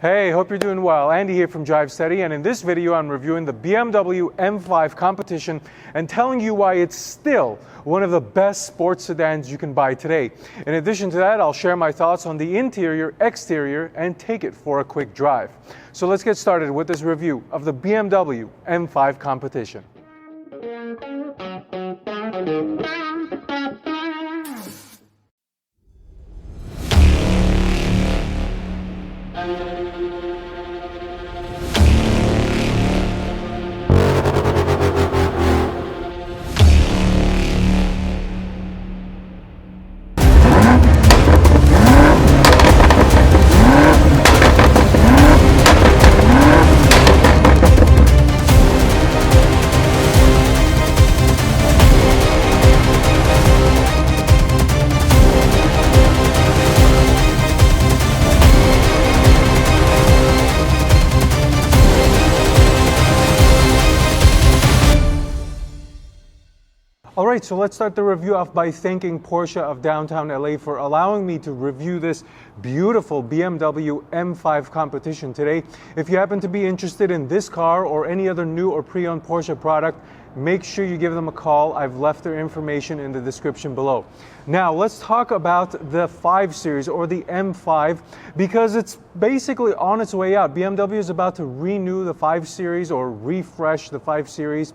Hey, hope you're doing well. Andy here from Drive Steady, and in this video I'm reviewing the BMW M5 Competition and telling you why it's still one of the best sports sedans you can buy today. In addition to that, I'll share my thoughts on the interior, exterior, and take it for a quick drive. So let's get started with this review of the BMW M5 Competition. Alright, so let's start the review off by thanking Porsche of downtown LA for allowing me to review this beautiful BMW M5 Competition today. If you happen to be interested in this car or any other new or pre-owned Porsche product, make sure you give them a call. I've left their information in the description below. Now let's talk about the 5 Series or the M5 because it's basically on its way out. BMW is about to renew the 5 Series or refresh the 5 Series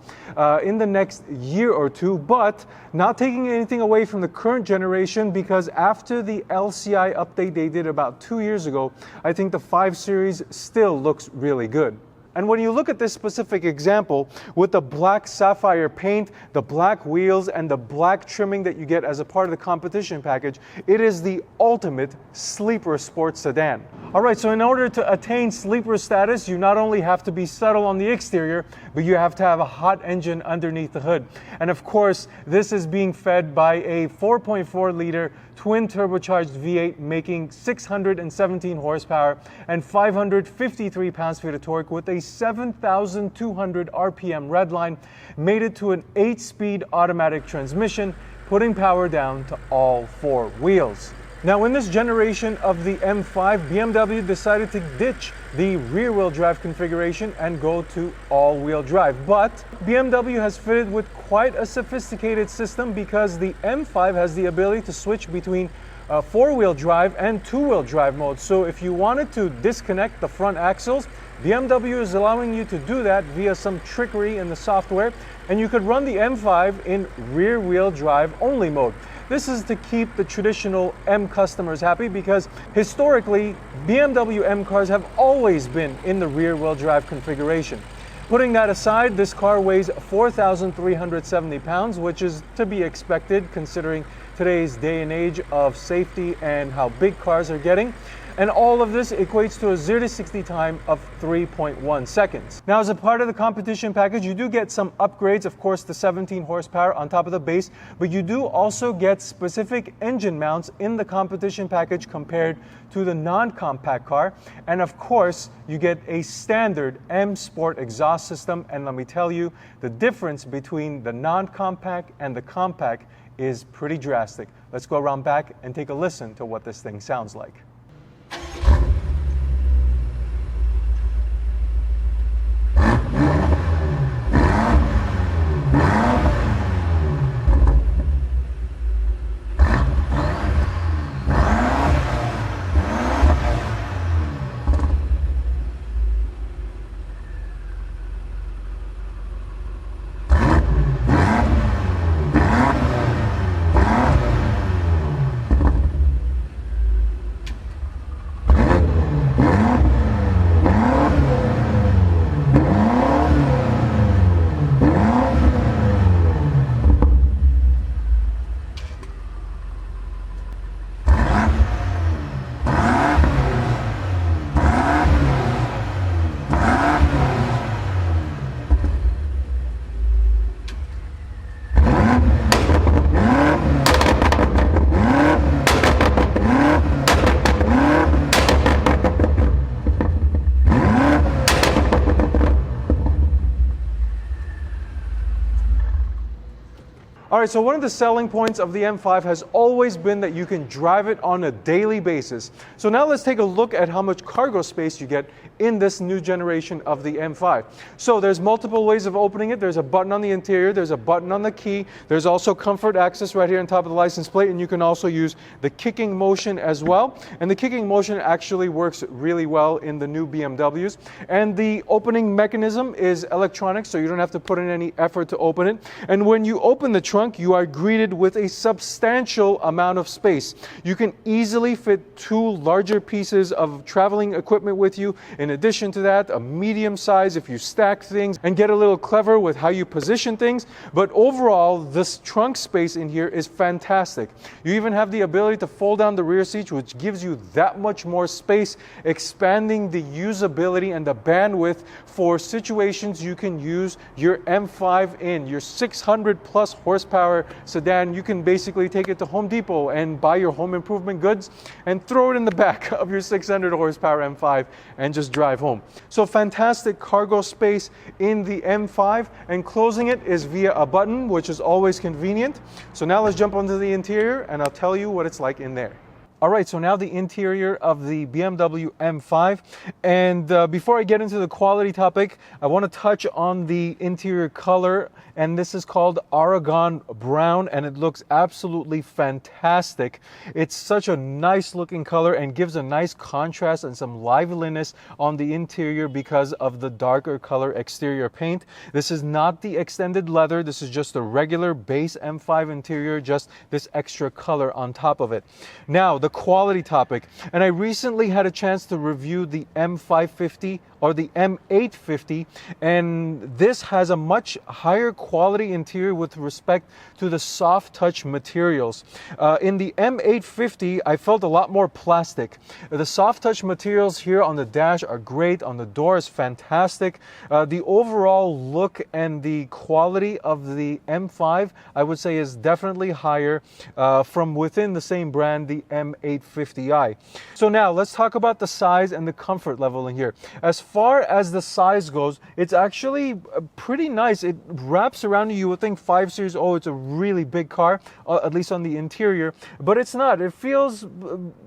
in the next year or two, but not taking anything away from the current generation because after the LCI update they did about 2 years ago, I think the 5 Series still looks really good. And when you look at this specific example with the black sapphire paint, the black wheels, and the black trimming that you get as a part of the competition package, it is the ultimate sleeper sports sedan. Alright, so in order to attain sleeper status, you not only have to be subtle on the exterior, but you have to have a hot engine underneath the hood. And of course, this is being fed by a 4.4 liter twin turbocharged V8 making 617 horsepower and 553 pounds-feet of torque with a 7,200 RPM redline, made it to an 8-speed automatic transmission, putting power down to all 4 wheels. Now in this generation of the M5, BMW decided to ditch the rear-wheel drive configuration and go to all-wheel drive. But BMW has fitted with quite a sophisticated system because the M5 has the ability to switch between 4-wheel drive and 2-wheel drive mode. So if you wanted to disconnect the front axles, BMW is allowing you to do that via some trickery in the software, and you could run the M5 in rear-wheel drive only mode. This is to keep the traditional M customers happy because historically, BMW M cars have always been in the rear-wheel drive configuration. Putting that aside, this car weighs 4,370 pounds, which is to be expected considering today's day and age of safety and how big cars are getting. And all of this equates to a 0 to 60 time of 3.1 seconds. Now, as a part of the competition package, you do get some upgrades, of course, the 17 horsepower on top of the base, but you do also get specific engine mounts in the competition package compared to the non-compact car. And of course, you get a standard M Sport exhaust system. And let me tell you, the difference between the non-compact and the compact is pretty drastic. Let's go around back and take a listen to what this thing sounds like. All right, so one of the selling points of the M5 has always been that you can drive it on a daily basis. So now let's take a look at how much cargo space you get in this new generation of the M5. So there's multiple ways of opening it. There's a button on the interior, there's a button on the key, there's also comfort access right here on top of the license plate, and you can also use the kicking motion as well. And the kicking motion actually works really well in the new BMWs. And the opening mechanism is electronic, so you don't have to put in any effort to open it. And when you open the trunk, you are greeted with a substantial amount of space. You can easily fit 2 larger pieces of traveling equipment with you. In addition to that, a medium size if you stack things and get a little clever with how you position things. But overall, this trunk space in here is fantastic. You even have the ability to fold down the rear seats, which gives you that much more space, expanding the usability and the bandwidth for situations you can use your M5 in. Your 600 plus horsepower sedan, you can basically take it to Home Depot and buy your home improvement goods and throw it in the back of your 600 horsepower M5 and just drive home. So fantastic cargo space in the M5, and closing it is via a button, which is always convenient. So now let's jump onto the interior and I'll tell you what it's like in there. All right, so now the interior of the BMW M5. And before I get into the quality topic, I want to touch on the interior color. And this is called Aragon Brown, and it looks absolutely fantastic. It's such a nice looking color and gives a nice contrast and some liveliness on the interior because of the darker color exterior paint. This is not the extended leather. This is just a regular base M5 interior, just this extra color on top of it. Now, the quality topic, and I recently had a chance to review the M550 or the M850, and this has a much higher quality interior with respect to the soft touch materials. In the M850, I felt a lot more plastic. The soft touch materials here on the dash are great, on the door is fantastic. The overall look and the quality of the M5, I would say, is definitely higher from within the same brand, the M850i. So now let's talk about the size and the comfort level in here. As far as the size goes, it's actually pretty nice. It wraps around you. You would think 5 Series, oh, it's a really big car, at least on the interior, but it's not. It feels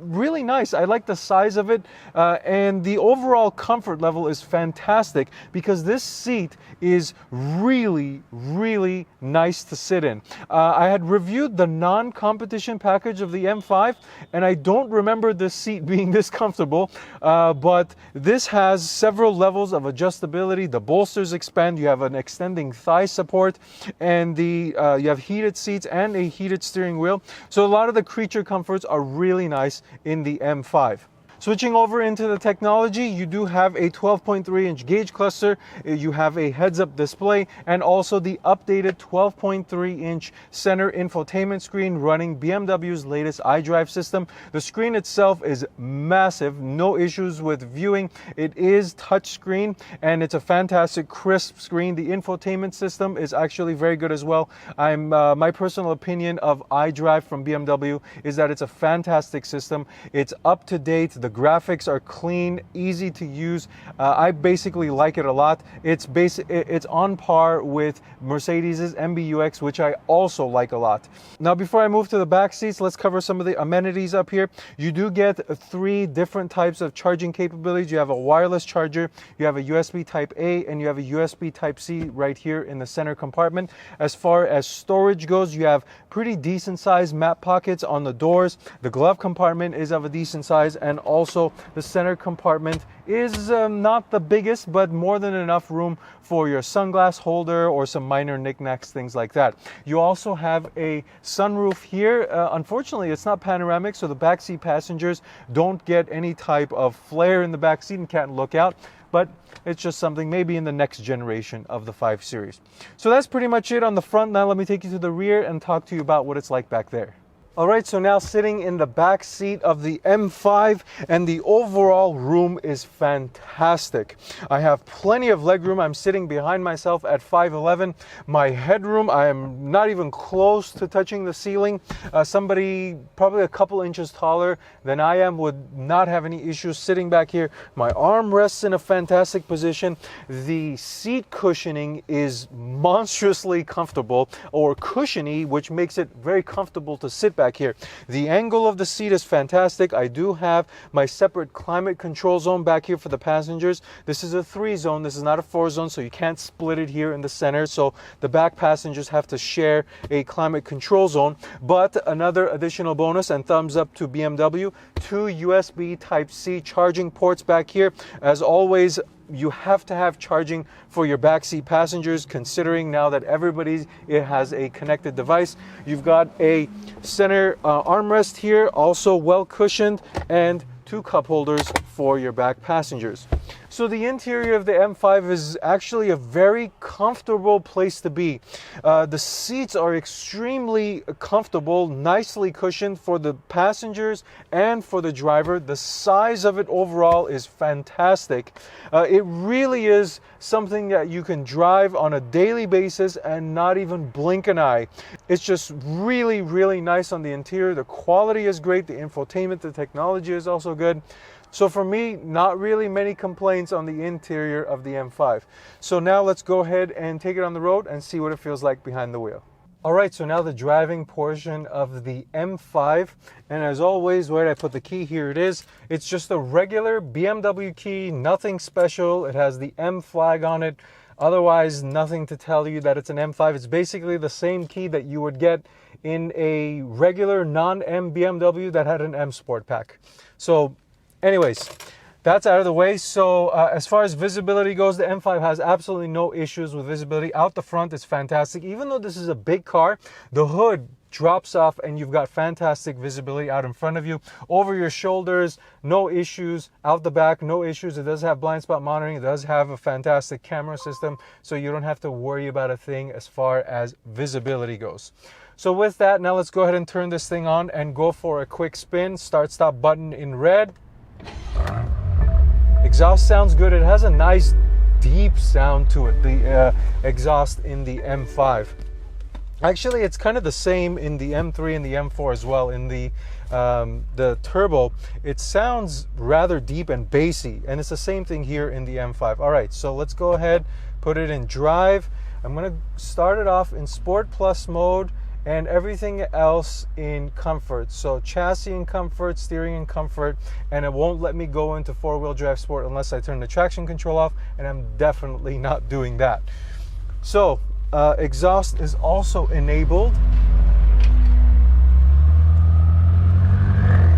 really nice. I like the size of it, and the overall comfort level is fantastic because this seat is really, really nice to sit in. I had reviewed the non-competition package of the M5, and I don't remember this seat being this comfortable, but this has several levels of adjustability. The bolsters expand, you have an extending thigh support, and you have heated seats and a heated steering wheel. So a lot of the creature comforts are really nice in the M5. Switching over into the technology, you do have a 12.3-inch gauge cluster, you have a heads-up display, and also the updated 12.3-inch center infotainment screen running BMW's latest iDrive system. The screen itself is massive, no issues with viewing. It is touchscreen, and it's a fantastic crisp screen. The infotainment system is actually very good as well. My personal opinion of iDrive from BMW is that it's a fantastic system. It's up to date. The graphics are clean, easy to use. I basically like it a lot. It's on par with Mercedes's MBUX, which I also like a lot. Now, before I move to the back seats, let's cover some of the amenities up here. You do get 3 different types of charging capabilities. You have a wireless charger, you have a USB Type A, and you have a USB Type C right here in the center compartment. As far as storage goes, you have pretty decent sized map pockets on the doors. The glove compartment is of a decent size, and also the center compartment is not the biggest, but more than enough room for your sunglass holder or some minor knickknacks, things like that. You also have a sunroof here. Unfortunately, it's not panoramic, so the backseat passengers don't get any type of flare in the backseat and can't look out. But it's just something maybe in the next generation of the 5 Series. So that's pretty much it on the front. Now let me take you to the rear and talk to you about what it's like back there. All right, so now sitting in the back seat of the M5, and the overall room is fantastic. I have plenty of legroom. I'm sitting behind myself at 5'11". My headroom, I am not even close to touching the ceiling. Somebody probably a couple inches taller than I am would not have any issues sitting back here. My arm rests in a fantastic position. The seat cushioning is monstrously comfortable, or cushiony, which makes it very comfortable to sit back here. The angle of the seat is fantastic. I do have my separate climate control zone back here for the passengers. This is a 3-zone. This is not a 4-zone, so you can't split it here in the center. So the back passengers have to share a climate control zone. But another additional bonus, and thumbs up to BMW, 2 USB Type-C charging ports back here. As always, you have to have charging for your backseat passengers, considering now that it has a connected device. You've got a center armrest here, also well cushioned, and 2 cup holders for your back passengers. So the interior of the M5 is actually a very comfortable place to be. The seats are extremely comfortable, nicely cushioned for the passengers and for the driver. The size of it overall is fantastic. It really is something that you can drive on a daily basis and not even blink an eye. It's just really, really nice on the interior. The quality is great. The infotainment, the technology is also good. So for me, not really many complaints on the interior of the M5. So now let's go ahead and take it on the road and see what it feels like behind the wheel. All right, so now the driving portion of the M5. And as always, where did I put the key? Here it is. It's just a regular BMW key, nothing special. It has the M flag on it. Otherwise, nothing to tell you that it's an M5. It's basically the same key that you would get in a regular non-M BMW that had an M Sport pack. So anyways, that's out of the way. So as far as visibility goes, the M5 has absolutely no issues with visibility. Out the front, it's fantastic. Even though this is a big car, the hood drops off and you've got fantastic visibility out in front of you. Over your shoulders, no issues. Out the back, no issues. It does have blind spot monitoring. It does have a fantastic camera system, so you don't have to worry about a thing as far as visibility goes. So with that, now let's go ahead and turn this thing on and go for a quick spin. Start stop button in red. Exhaust sounds good. It has a nice deep sound to it, the exhaust in the M5. Actually, it's kind of the same in the M3 and the M4 as well. In the turbo, it sounds rather deep and bassy, and it's the same thing here in the M5. All right, so let's go ahead, put it in drive. I'm going to start it off in Sport Plus mode, and everything else in comfort. So chassis in comfort, steering in comfort, and it won't let me go into 4-wheel drive sport unless I turn the traction control off, and I'm definitely not doing that. So exhaust is also enabled.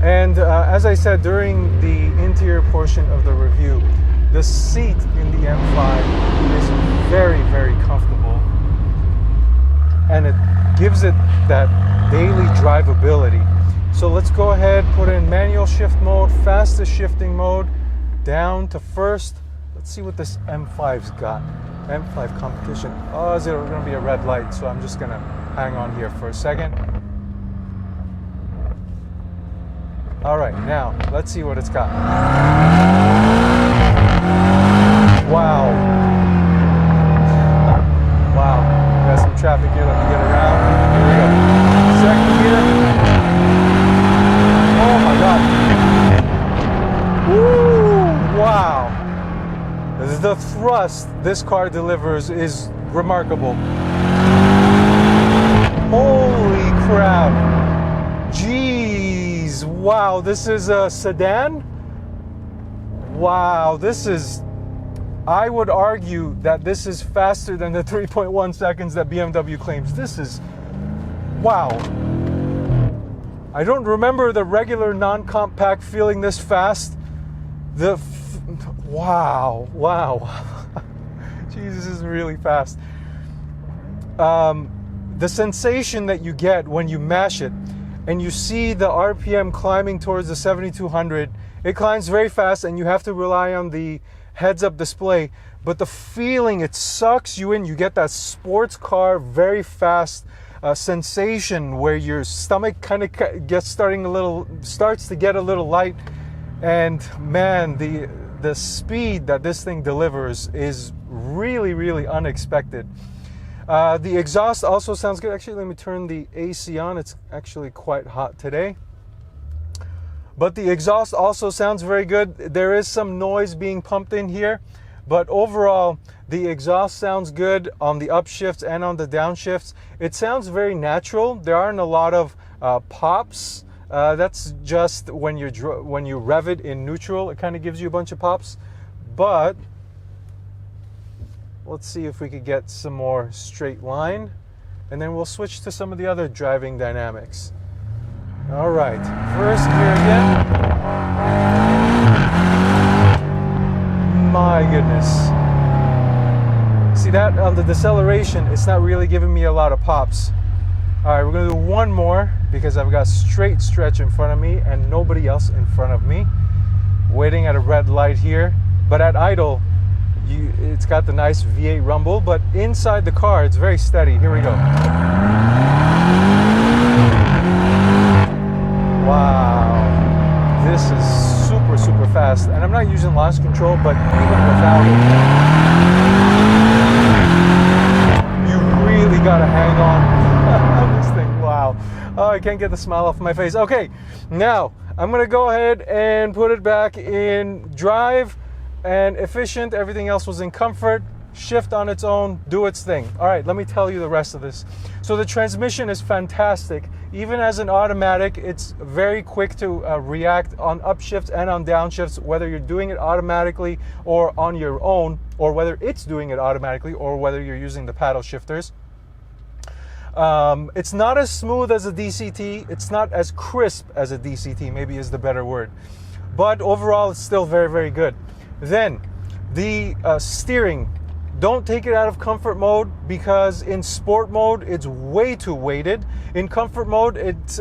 And as I said during the interior portion of the review, the seat in the M5 is very, very comfortable, and it gives it that daily drivability. So let's go ahead, put in manual shift mode, fastest shifting mode, down to first. Let's see what this M5's got. M5 Competition. Oh, is there going to be a red light? So I'm just going to hang on here for a second. All right, now let's see what it's got. Wow. Wow. Got some traffic here. Let me get around. Here we go. Second gear. Oh my God. Woo! Wow. The thrust this car delivers is remarkable. Holy crap. Jeez. Wow. This is a sedan? Wow. This is... I would argue that this is faster than the 3.1 seconds that BMW claims. This is, wow. I don't remember the regular non-compact feeling this fast. Wow. Jesus, this is really fast. The sensation that you get when you mash it and you see the RPM climbing towards the 7,200, it climbs very fast and you have to rely on the heads-up display, but the feeling, it sucks you in. You get that sports car, very fast sensation where your stomach kind of starts to get a little light. And man, the speed that this thing delivers is really, really unexpected. The exhaust also sounds good. Actually, let me turn the AC on. It's actually quite hot today. But the exhaust also sounds very good. There is some noise being pumped in here, but overall, the exhaust sounds good on the upshifts and on the downshifts. It sounds very natural. There aren't a lot of pops. That's just when you rev it in neutral, it kind of gives you a bunch of pops. But let's see if we could get some more straight line, and then we'll switch to some of the other driving dynamics. All right, first gear again. My goodness. See that on the deceleration, it's not really giving me a lot of pops. All right, we're gonna do one more because I've got straight stretch in front of me and nobody else in front of me. Waiting at a red light here, but at idle, it's got the nice V8 rumble, but inside the car, it's very steady. Here we go. Wow, this is super, super fast. And I'm not using launch control, but even without it, you really gotta hang on this thing. Wow. Oh, I can't get the smile off my face. Okay, now I'm gonna go ahead and put it back in drive and efficient. Everything else was in comfort. Shift on its own, do its thing. All right, let me tell you the rest of this. So the transmission is fantastic. Even as an automatic, it's very quick to react on upshifts and on downshifts, whether you're doing it automatically or on your own, or whether it's doing it automatically, or whether you're using the paddle shifters. It's not as smooth as a DCT. It's not as crisp as a DCT, maybe is the better word. But overall, it's still very, very good. Then the steering. Don't take it out of comfort mode, because in sport mode, it's way too weighted. In comfort mode, it's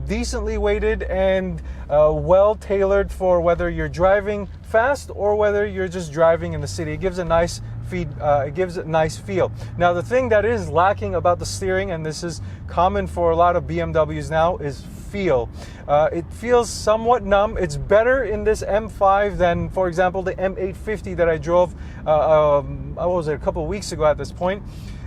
decently weighted and well tailored for whether you're driving fast or whether you're just driving in the city. It gives a nice it gives a nice feel. Now, the thing that is lacking about the steering, and this is common for a lot of BMWs now, is feel. It feels somewhat numb. It's better in this M5 than, for example, the M850 that I drove what was it, a couple of weeks ago at this point.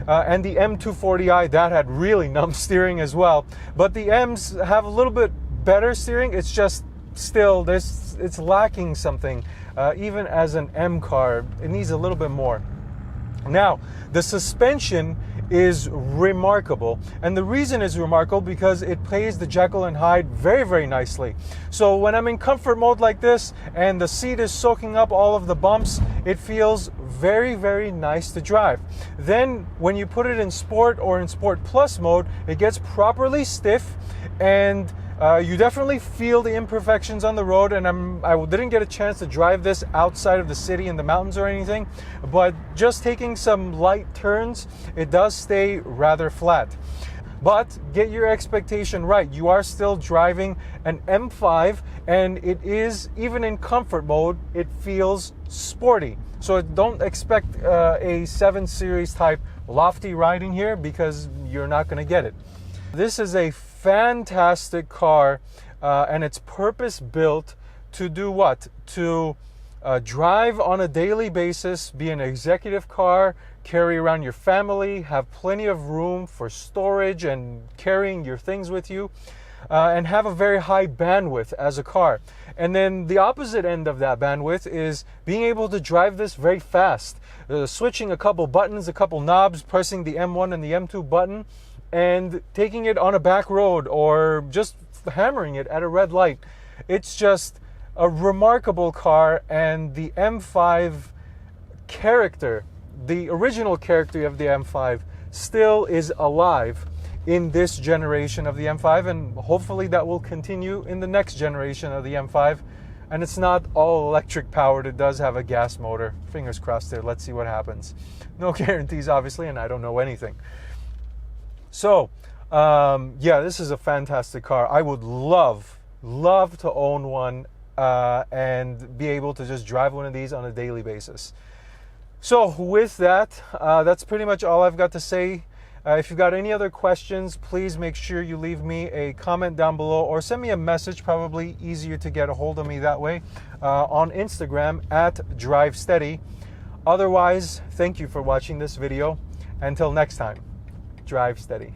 And the M240i, that had really numb steering as well. But the M's have a little bit better steering. It's just still, it's lacking something. Even as an M car, it needs a little bit more. Now, the suspension is remarkable, and the reason is remarkable because it plays the Jekyll and Hyde very, very nicely. So when I'm in comfort mode like this and the seat is soaking up all of the bumps, it feels very, very nice to drive. Then when you put it in sport or in sport plus mode, it gets properly stiff, and you definitely feel the imperfections on the road. And I didn't get a chance to drive this outside of the city in the mountains or anything, but just taking some light turns, it does stay rather flat. But get your expectation right. You are still driving an M5, and it is, even in comfort mode, it feels sporty. So don't expect a 7 Series type lofty ride in here, because you're not going to get it. This is a fantastic car, and it's purpose built to do what? To drive on a daily basis, be an executive car, carry around your family, have plenty of room for storage and carrying your things with you, and have a very high bandwidth as a car. And then the opposite end of that bandwidth is being able to drive this very fast, switching a couple buttons, a couple knobs, pressing the M1 and the M2 button, and taking it on a back road or just hammering it at a red light. It's just a remarkable car, and the M5 character, the original character of the M5, still is alive in this generation of the M5, and hopefully that will continue in the next generation of the M5. And it's not all electric powered. It does have a gas motor. Fingers crossed there. Let's see what happens. No guarantees, obviously, and I don't know anything. So, yeah, this is a fantastic car. I would love to own one and be able to just drive one of these on a daily basis. So with that, that's pretty much all I've got to say. If you've got any other questions, please make sure you leave me a comment down below or send me a message, probably easier to get a hold of me that way, on Instagram at DriveSteady. Otherwise, thank you for watching this video. Until next time, drive steady.